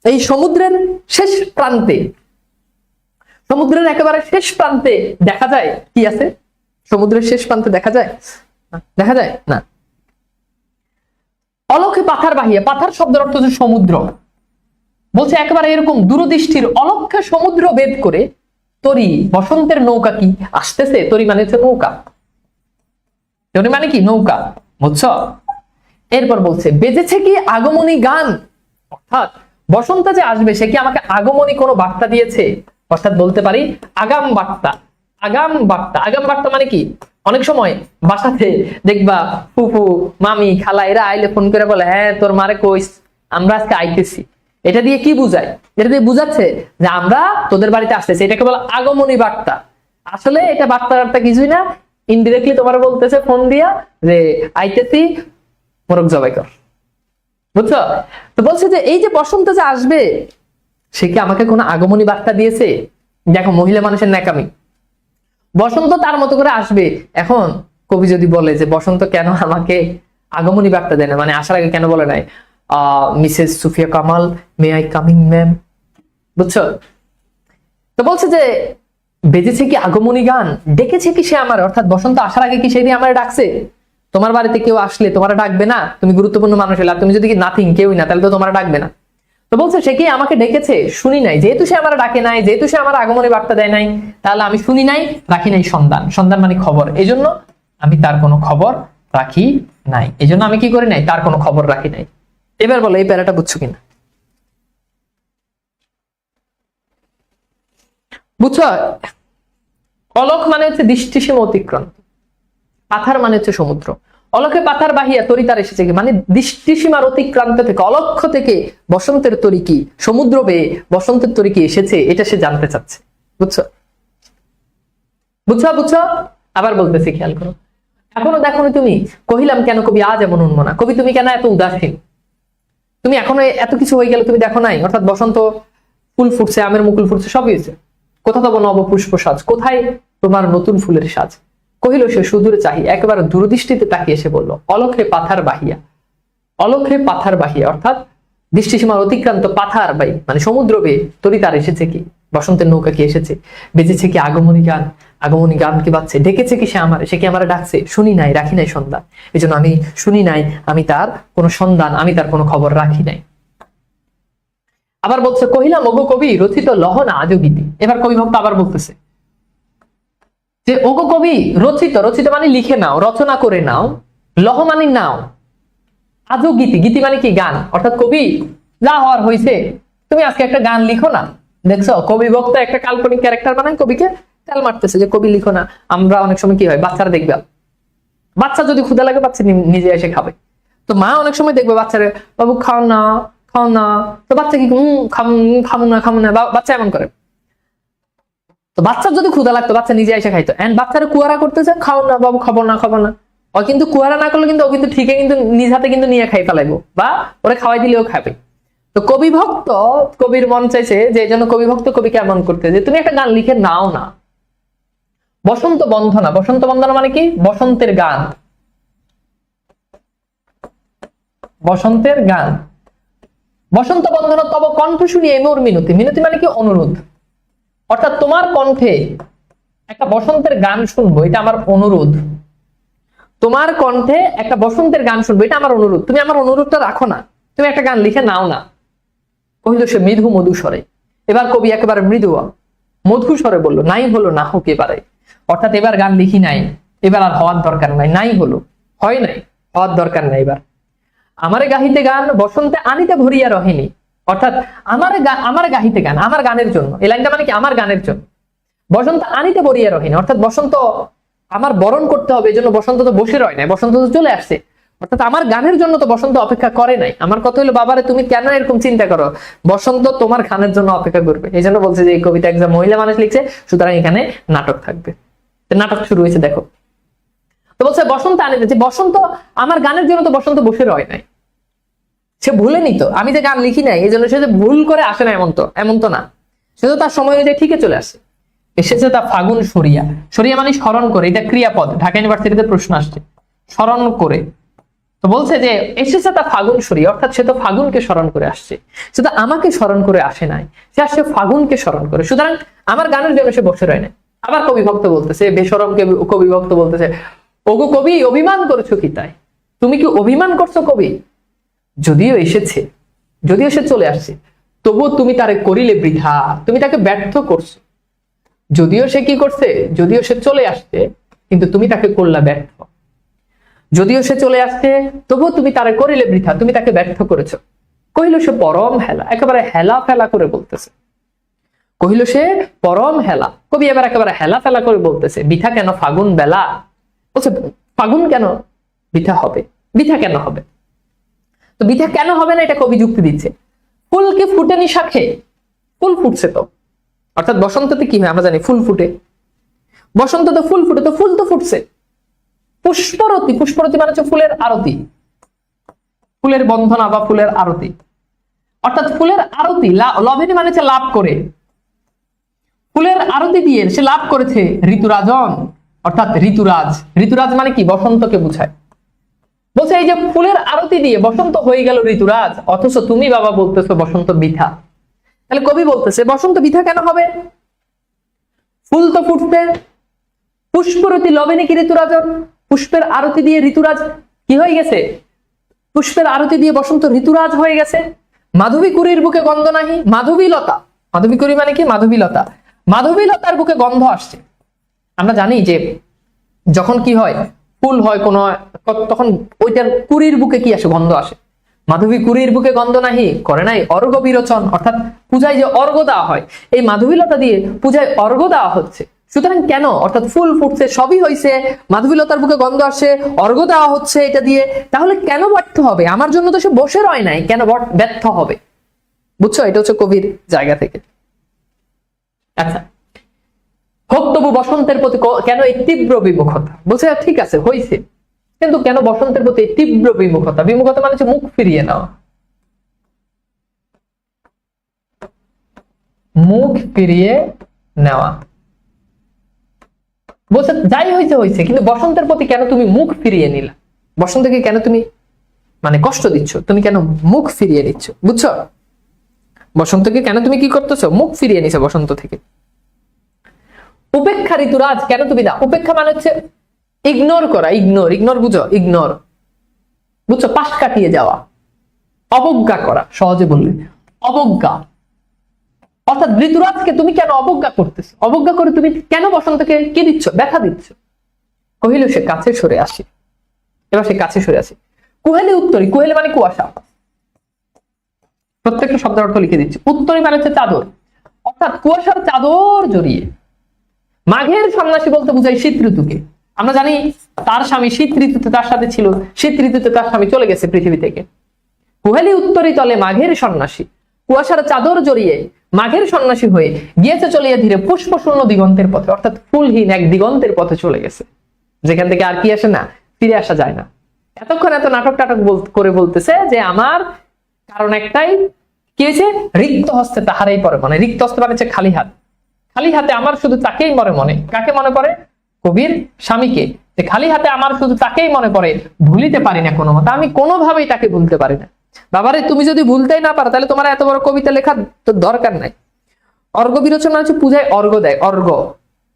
এই সমুদ্রের শেষ প্রান্তে, সমুদ্রের একেবারে শেষ প্রান্তে দেখা যায় কি আছে? সমুদ্রের শেষ প্রান্তে দেখা যায়? দেখা যায় না। অলকে পাথার বাহিয়া, পাথার শব্দের অর্থ হচ্ছে সমুদ্র। বলছে একেবারে এরকম দূরদৃষ্টির অলক্ষ্যে সমুদ্র ভেদ করে তরি বসন্তের নৌকা কি আসতেছে। তরি মানে হচ্ছে নৌকা, তরি মানে কি নৌকা, বুঝছো? এরপর বলছে বেজেছে কি আগমনী গান, অর্থাৎ বসন্ত যে আসবে সে কি আমাকে আগমনী কোনো বার্তা দিয়েছে, অর্থাৎ বলতে পারি আগাম বার্তা। আগাম বার্তা, আগাম বার্তা মানে কি? অনেক সময় বাসাতে দেখবা ফুফু মামি খালা এরা আইলে ফোন করে বলে, হ্যাঁ তোর মারে কইস আমরা আজকে আইতেছি। এটা দিয়ে কি বুঝায়? এটা দিয়ে বুঝাচ্ছে যে আমরা তোদের বাড়িতে আসতেছি, এটাকে বলে আগমনী বার্তা। আসলে এটা বার্তা বার্তা কিছুই না, ইনডিরেক্টলি তোমার বলতেছে ফোন দিয়া যে আইতেছি, মোরগ জবাই কর, বুঝছো? তো বলছে যে এই যে বসন্ত যে আসবে সে কি আমাকে কোনো আগমনী বার্তা দিয়েছে? দেখো মহিলা মানুষের ন্যাকামি, বসন্ত তার মতো করে আসবে। এখন কবি যদি বলে যে বসন্ত কেন আমাকে আগমনী বার্তা দেয় না, মানে আসার আগে কেন বলে নাই Mrs Sufia Kamal may I coming ma'am, বুঝছো? তো বলছে যে বেজেছে কি আগমনী গান, ডেকেছে কি সে আমার, অর্থাৎ বসন্ত আসার আগে কি সেদিন আমার ডাকছে? তোমার বাড়িতে কেউ আসলে তোমার ডাকবে না? তুমি গুরুত্বপূর্ণ মানুষ হলে, তুমি যদি নাথিং কেউই না, তাহলে তো তোমার ডাকবে না। তো বলছে সে কি আমাকে ডেকেছে, শুনি নাই। যেহেতু সে আমার ডাকে নাই, যেহেতু সে আমার আগমনী বার্তা দেয় নাই, তাহলে আমি শুনি নাই, রাখি নাই সন্ধান। সন্ধান মানে খবর, এই জন্য আমি তার কোনো খবর রাখি নাই। এই জন্য আমি কি করি নাই, তার কোনো খবর রাখি নাই। এবার বলো এই প্যারাটা বুঝছো কিনা? বুঝছো? অলক মানে হচ্ছে দৃষ্টিসীমা অতিক্রান্ত, পাথার মানে হচ্ছে সমুদ্র। অলকে পাথার বাহিয়া তরি তার এসেছে কি, মানে দৃষ্টিসীমার অতিক্রান্ত থেকে, অলক্ষ্য থেকে বসন্তের তরি কি, সমুদ্র বেয়ে বসন্তের তরি কি এসেছে, এটা সে জানতে চাচ্ছে। বুঝছো? বুঝছো? বুঝছো? আবার বলতেছি, খেয়াল করো। এখনো দেখো তুমি, কহিলাম কেন কবি আজ এমন উন্মনা, কবি তুমি কেন এত উদাসীন? তুমি এখনো এত কিছু হয়ে গেল তুমি দেখো নাই? অর্থাৎ বসন্ত ফুল ফুটছে, আমের মুকুল ফুটছে, সবই হয়েছে, কোথা তব নব পুষ্প সাজ, কোথায় তোমার নতুন ফুলের সাজ? কহিল সে সুদূরে চাহি, একেবারে দূরদৃষ্টিতে তাকিয়ে এসে বলল, অলক্ষে পাথার বাহিয়া। অলক্ষে পাথার বাহিয়া অর্থাৎ দৃষ্টিসীমার অতিক্রান্ত পাথার বাই মানে সমুদ্র বেয়ে তরি তার এসেছে কি, বসন্তের নৌকা কি এসেছে, বেজেছে কি আগমনী গান, আগমনী গান কি বাজছে, ডেকেছে কি সে আমার, সে কি আমার ডাকছে, শুনি নাই, রাখি নাই সন্ধান। এই জন্য আমি শুনি নাই, আমি তার কোনো সন্ধান, আমি তার কোনো খবর রাখি নাই। আবার বলছে কহিলাম ওগো কবি রচিত লহনা আজও গীতি। এবার কবি ভক্ত আবার বলতেছে যে ওগো কবি রচিত, রচিত মানে লিখে নাও, রচনা করে নাও, লহ মানে নাও, আজও গীতি, গীতি মানে কি গান, অর্থাৎ কবি যা হওয়ার হয়েছে, তুমি আজকে একটা গান লিখো না। দেখছো কবি ভক্ত একটা কাল্পনিক ক্যারেক্টার বানায়, কবিকে তেল মারতেছে যে কবি লিখো না। আমরা অনেক সময় কি হয়, বাচ্চারা দেখবে, বাচ্চা যদি ক্ষুধা লাগে বাচ্চা নিজে এসে খাবে, তো মা অনেক সময় দেখবে বাচ্চারা বাবু খাও না খাও না, তো বাচ্চা কি খাবো না খাবো না, বাচ্চা এমন করে। তো বাচ্চার যদি ক্ষুধা লাগতো বাচ্চা নিজে এসে খাইতো, এন্ড বাচ্চারা কুয়ারা করতেছে, খাও না বাবু খাবো না খাবো না। ও কিন্তু কুয়ারা না করলে কিন্তু ও কিন্তু ঠিকই কিন্তু নিজ হাতে কিন্তু নিয়ে খাই ফেলাইবো, বা ওরা খাওয়াই দিলেও খাবে। তো কবি ভক্ত, কবির মন চাইছে যে এই জন্য কবি ভক্ত কবিকে এমন করতে যে তুমি একটা গান লিখে নাও না। বসন্ত বন্ধনা, বসন্ত বন্দনা মানে কি, বসন্তের গান, বসন্তের গান। বসন্ত বন্দনা তব কণ্ঠ শুনিয়ে মোর মিনতি, মিনতি মানে কি অনুরোধ, অর্থাৎ তোমার কণ্ঠে একটা বসন্তের গান শুনবো, এটা আমার অনুরোধ। তোমার কণ্ঠে একটা বসন্তের গান শুনবো, এটা আমার অনুরোধ, তুমি আমার অনুরোধটা রাখো না, তুমি একটা গান লিখে নাও না। কহিল সে মৃদু মধু স্বরে। এবার কবি একেবারে মৃদু মধু স্বরে বললো, নাই হলো না হোক এবারে, অর্থাৎ এবার গান লিখি নাই, এবার আর হওয়ার দরকার নাই, নাই হলো হয় নাই, হওয়ার দরকার নাই এবার। আমারে গাহিতে গান বসন্তে আনিতে ভরিয়া রহেনি, অর্থাৎ আমার গাহিতে গান, আমার গানের জন্য, এই লাইনটা মানে কি আমার গানের জন্য। বসন্ত আনিতে ভরিয়া রহেনি অর্থাৎ বসন্ত আমার বরণ করতে হবে, এই জন্য বসন্ত তো বসে রয় নাই, বসন্ত তো চলে আসছে, অর্থাৎ আমার গানের জন্য তো বসন্ত অপেক্ষা করে নাই। আমার কথা হলো বাবারে তুমি কেন এরকম চিন্তা করো, বসন্ত তোমার গানের জন্য অপেক্ষা করবে। এই জন্য বলছে যে এই কবিতা একজন মহিলা মানুষ লিখছে, সুতরাং এখানে নাটক থাকবে। নাটক শুরু হয়েছে দেখো। তো বলছে বসন্ত আনিতে, যে বসন্ত আমার গানের জন্য তো বসন্ত বসে রয় নাই, সে ভুলে নিত, আমি যে গান লিখি নাই এই জন্য সে যে ভুল করে আসে না, এমন তো না, সে তো তার সময় অনুযায়ী ঠিকই চলে আসে। এসেছে তা ফাগুন সরিয়া, সরিয়া মানে স্মরণ করে, এটা ক্রিয়াপদ, ঢাকা ইউনিভার্সিটিতে প্রশ্ন আসছে, স্মরণ করে। তো বলছে যে এসেছে তা ফাগুন সরিয়া, অর্থাৎ সে তো ফাগুনকে স্মরণ করে আসছে, সে তো আমাকে স্মরণ করে আসে নাই, সে আসছে ফাগুনকে স্মরণ করে, সুতরাং আমার গানের জন্য সে বসে রয় না। আবার কবি ভক্ত বলতেছে, বেশরমকে কবি ভক্ত বলতেছে, ওগো কবি অভিমান করছো কি তাই, তুমি কি অভিমান করছো কবি? যদিও এসেছে, যদিও সে চলে আসছে, তবুও তুমি তারে করিলে বৃথা, তুমি তাকে ব্যর্থ করছো। যদিও সে কি করছে, যদিও সে চলে আসছে, কিন্তু তুমি তাকে করলা ব্যর্থ। যদিও সে চলে আসছে, তবুও তুমি তারে করিলে বৃথা, তুমি তাকে ব্যর্থ করেছো। কহিল সে পরম হেলা, একেবারে হেলা ফেলা করে বলতেছে, কহিল সে পরম হেলা। কবি এবার একেবারে হেলা ফেলা করে বলতেছে, বৃথা কেন ফাগুন বেলা, বলছে ফাগুন কেন বৃথা হবে, বৃথা কেন হবে? তো বৃথা কেন হবে না এটা কবি যুক্তি দিচ্ছে, ফুল কি ফুটেনি শাখে, ফুল ফুটছে তো, অর্থাৎ বসন্ততে কি হয় আমরা জানি, ফুল ফুটে, বসন্ততে ফুল ফুটে, তো ফুল তো ফুটছে। পুষ্পরতি, পুষ্পরতি মানে হচ্ছে ফুলের আরতি, ফুলের বন্ধনা বা ফুলের আরতি, অর্থাৎ ফুলের আরতি, লভেনি মানে হচ্ছে লাভ করে, ফুলের আরতি দিয়ে সে লাভ করেছে ঋতুরাজন, অর্থাৎ ঋতুরাজ। ঋতুরাজ মানে কি, বসন্তকে বুঝায়। বলছে এই যে ফুলের আরতি দিয়ে বসন্ত হয়ে গেল ঋতুরাজ, অথচ তুমি বাবা বলতেছো বসন্ত বৃথা। তাহলে কবি বলতেছে বসন্ত বৃথা কেন হবে, ফুল তো ফুটতে, পুষ্পরতি লবেনি কি ঋতুরাজন, পুষ্পের আরতি দিয়ে ঋতুরাজ কি হয়ে গেছে, পুষ্পের আরতি দিয়ে বসন্ত ঋতুরাজ হয়ে গেছে। মাধবী কুড়ির বুকে গন্ধ নাহি, মাধবী লতা, মাধবী কুড়ি মানে কি, মাধবী লতা, মাধবী লতার বুকে গন্ধ আসছে। আমরা জানি যে যখন কি হয়, ফুল হয় কোন, তখন ওইটার কুড়ির বুকে কি আসে, গন্ধ আসে। মাধবী কুড়ির বুকে গন্ধ নাহি করে নাই অর্ঘ বিরোচন, অর্থাৎ পূজায় যে অর্ঘ দেওয়া হয়, এই মাধবীলতা দিয়ে পূজায় অর্ঘ দেওয়া হচ্ছে। সুতরাং কেন, অর্থাৎ ফুল ফুটছে, সবই হয়েছে, মাধবীলতার বুকে গন্ধ আসে, অর্ঘ দেওয়া হচ্ছে এটা দিয়ে, তাহলে কেন ব্যর্থ হবে? আমার জন্য তো সে বসে রয় নাই, কেন ব্যর্থ হবে? বুঝছো, এটা হচ্ছে কবির জায়গা থেকে। আচ্ছা, হোক তবু বসন্তের প্রতি কেন এই তীব্র বিমুখতা? বলছে ঠিক আছে হয়েছে, কিন্তু কেন বসন্তের প্রতি তীব্র বিমুখতা? বিমুখতা মানে হচ্ছে মুখ ফিরিয়ে নেওয়া, মুখ ফিরিয়ে নেওয়া। বলছে যাই হয়েছে হয়েছে, কিন্তু বসন্তের প্রতি কেন তুমি মুখ ফিরিয়ে নিলা? বসন্তকে কেন তুমি মানে কষ্ট দিচ্ছ, তুমি কেন মুখ ফিরিয়ে নিচ্ছ? বুঝছো, বসন্তকে কেন তুমি কি করতেছো, মুখ ফিরিয়ে নিছো বসন্ত থেকে। উপেক্ষা ঋতুরাজ কেন তুমি দাও, উপেক্ষা মানে হচ্ছে ইগনোর করা, ইগনোর, ইগনোর বুঝো, ইগনোর বুঝছো, পাশ কাটিয়ে যাওয়া, অবজ্ঞা করা, সহজে বললে অবজ্ঞা। অর্থাৎ ঋতুরাজকে তুমি কেন অবজ্ঞা করতেছো, অবজ্ঞা করে তুমি কেন বসন্তকে কি দিচ্ছ, ব্যথা দিচ্ছ। কহিল সে কাছে সরে আসি, এবার সে কাছে সরে আসি। কুহেলে উত্তরী, কুহেলে মানে কুয়াশা, প্রত্যেকটা শব্দের অর্থ লিখে দিচ্ছি। উত্তরী মানে হচ্ছে চাদর, অর্থাৎ কুয়াশার চাদর জড়িয়ে। মাঘের সন্ন্যাসী বলতে বুঝাই শীত ঋতুকে। আমরা জানি তার স্বামী শীত ঋতুতে তার সাথে ছিল, শীত ঋতুতে তার স্বামী চলে গেছে পৃথিবী থেকে। কুহেলি উত্তরী তলে মাঘের সন্ন্যাসী, কুয়াশার চাদর জড়িয়ে মাঘের সন্ন্যাসী হয়ে গিয়েছে চলিয়া ধীরে পুষ্প শূন্য দিগন্তের পথে, অর্থাৎ ফুলহীন এক দিগন্তের পথে চলে গেছে, যেখান থেকে আর কি আসে না, ফিরে আসা যায় না। এতক্ষণ এত নাটক টাটক করে বলতেছে যে আমার কারণ একটাই, কি হয়েছে, রিক্ত হস্তে তাহারাই পরে মনে। রিক্ত হস্তে মানে হচ্ছে খালি হাত, খালি হাতে আমার শুধু তাকেই মনে মনে। কাকে মনে পড়ে? কবির স্বামীকে। যে খালি হাতে আমার শুধু তাকেই মনে পড়ে, ভুলিতে পারি না কোনো মতে, আমি কোনোভাবেই তাকে ভুলতে পারি না। বাবারে তুমি যদি ভুলতেই না পারো তাহলে তোমার এত বড় কবিতা লেখার তো দরকার নাই। অর্ঘ বিরোচন মানে হচ্ছে পূজায় অর্ঘ দেয়, অর্ঘ,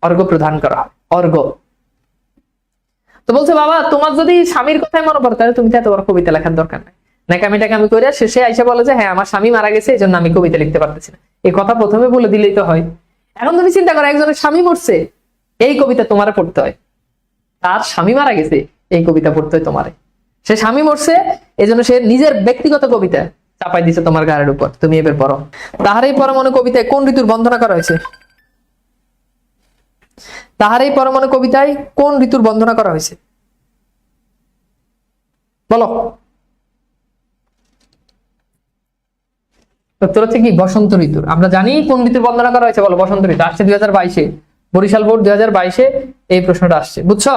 অর্ঘ প্রদান করা হয়, অর্ঘ। তো বলছে বাবা তোমার যদি স্বামীর কথাই মনে পড়ে তাহলে তুমি তো এত বড় কবিতা লেখার দরকার নাই। নাকামিটাকে আমি করে শেষে আইসা বলে যে হ্যাঁ আমার স্বামী মারা গেছে এই জন্য আমি কবিতা লিখতে পারতেছি না, এই কথা প্রথমে বলে দিলেই তো হয়। এখন তুমি চিন্তা করো, একজনের স্বামী মরছে, এই কবিতা তোমারে পড়তে হয়। তার স্বামী মারা গেছে, এই কবিতা পড়তে হয় তোমারে। সে স্বামী মরছে এই জন্য সে নিজের ব্যক্তিগত কবিতা চাপাই দিছে তোমার গায়ের উপর, তুমি এবার পড়ো। তাহারই পরমাণু কবিতায় কোন ঋতুর বন্দনা করা হয়েছে? তাহারই পরমাণু কবিতায় কোন ঋতুর বন্দনা করা হয়েছে বলো? উত্তর হচ্ছে কি, বসন্ত ঋতুর। আমরা জানি কোন ঋতুর বন্দনা করা হয়েছে, বলো? বসন্ত ঋতু। আসছে 2022-এ, বরিশাল বোর্ড 2022-এ এই প্রশ্নটা আসছে, বুঝছো?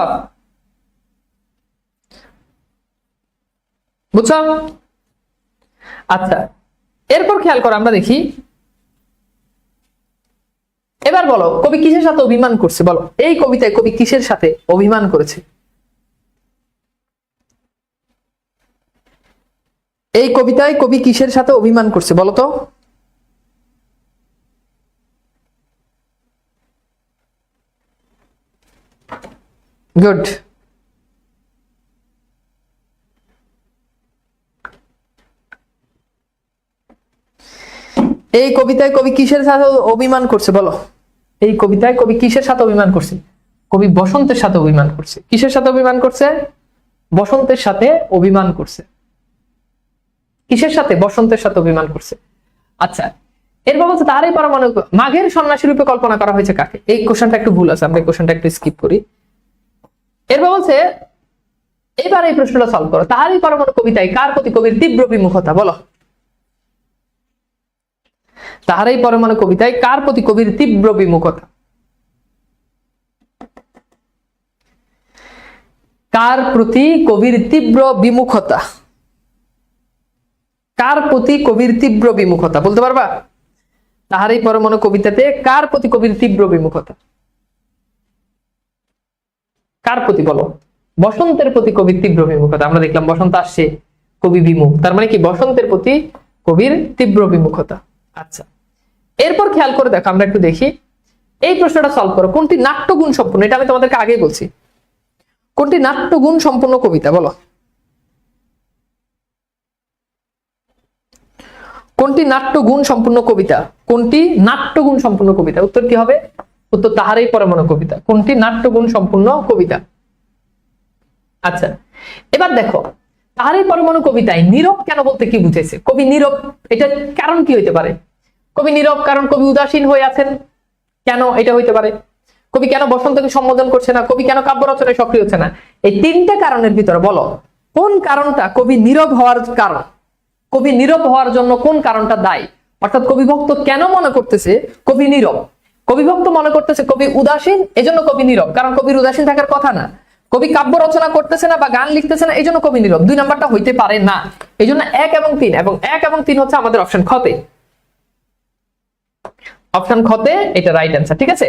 বুঝছো? আচ্ছা, এরপর খেয়াল করো, আমরা দেখি এবার বলো কবি কিসের সাথে অভিমান করছে, বলো এই কবিতায় কবি কিসের সাথে অভিমান করেছে? এই কবিতায় কবি কিসের সাথে অভিমান করছে বলো তো? গুড। এই কবিতায় কবি কিসের সাথে অভিমান করছে বলো? এই কবিতায় কবি কিসের সাথে অভিমান করছে? কবি বসন্তের সাথে অভিমান করছে। কিসের সাথে অভিমান করছে? বসন্তের সাথে অভিমান করছে। কিসের সাথে? বসন্তের সাথে অভিমান করছে। আচ্ছা, এরপর বলছে তারই পারমাণবিক মাঘের সন্ন্যাসী রূপে কল্পনা করা হয়েছে কাকে? এই কোশ্চেনটা একটু ভুল আছে, আমরা এই কোশ্চেনটা একটু স্কিপ করি। এরপর বলছে এবার এই প্রশ্নটা সলভ করো, তাহারই পরমাণু কবিতায় কার প্রতি কবির তীব্র বিমুখতা বলো? তাহারই পরমাণু কবিতায় কার প্রতি কবির তীব্র বিমুখতা? কার প্রতি কবির তীব্র বিমুখতা? কার প্রতি কবির তীব্র বিমুখতা বলতে পারবা? তাহারই পরমাণু কবিতাতে কার প্রতি কবির তীব্র বিমুখতা? কার প্রতি বলো? বসন্তের প্রতি কবির তীব্র বিমুখতা। আমরা দেখলাম বসন্ত আসছে, কবি বিমুখ, তার মানে কি বসন্তের প্রতি কবির তীব্র বিমুখতা। আচ্ছা, এরপর খেয়াল করে দেখো, আমরা একটু দেখি এই প্রশ্নটা সলভ করো। কোনটি নাট্যগুণ সম্পূর্ণ? এটা আমি তোমাদেরকে আগেই বলছি। কোনটি নাট্যগুণ সম্পূর্ণ কবিতা বলো? কোনটি নাট্যগুণ সম্পূর্ণ কবিতা? কোনটি নাট্যগুণ সম্পূর্ণ কবিতা? উত্তর কি হবে? উত্তর তাহারই পরমাণু কবিতা। কোনটি নাট্যগুণ সম্পূর্ণ কবিতা? আচ্ছা, এবার দেখো তাহারই পরমাণু কবিতায় নীরব কেন বলতে কি বুঝেছে? কবি নীরব, এটা কারণ কি হইতে পারে? কবি নীরব কারণ কবি উদাসীন হয়ে আছেন, কেন এটা হইতে পারে? কবি কেন বসন্তকে সম্বোধন করছে না? কবি কেন কাব্য রচনায় সক্রিয় হচ্ছে না? এই তিনটা কারণের ভিতরে বলো কোন কারণটা কবি নীরব হওয়ার কারণ? কবি নীরব হওয়ার জন্য কোন কারণটা দায়ী? অর্থাৎ কবিভক্ত কেন মনে করতেছে কবি নীরব? কবিভক্ত মনে করতেছে কবি উদাসীন, এজন্য কবি নীরব, কারণ কবির উদাসীন থাকার কথা না। কবি কাব্য রচনা করতেছে না বা গান লিখতেছে না, এই জন্য কবি নীরব। 2 নাম্বারটা হইতে পারে না। এই জন্য 1 এবং 3, এবং 1 এবং 3 হচ্ছে আমাদের অপশন খতে। অপশন খতে এটা রাইট অ্যান্সার, ঠিক আছে।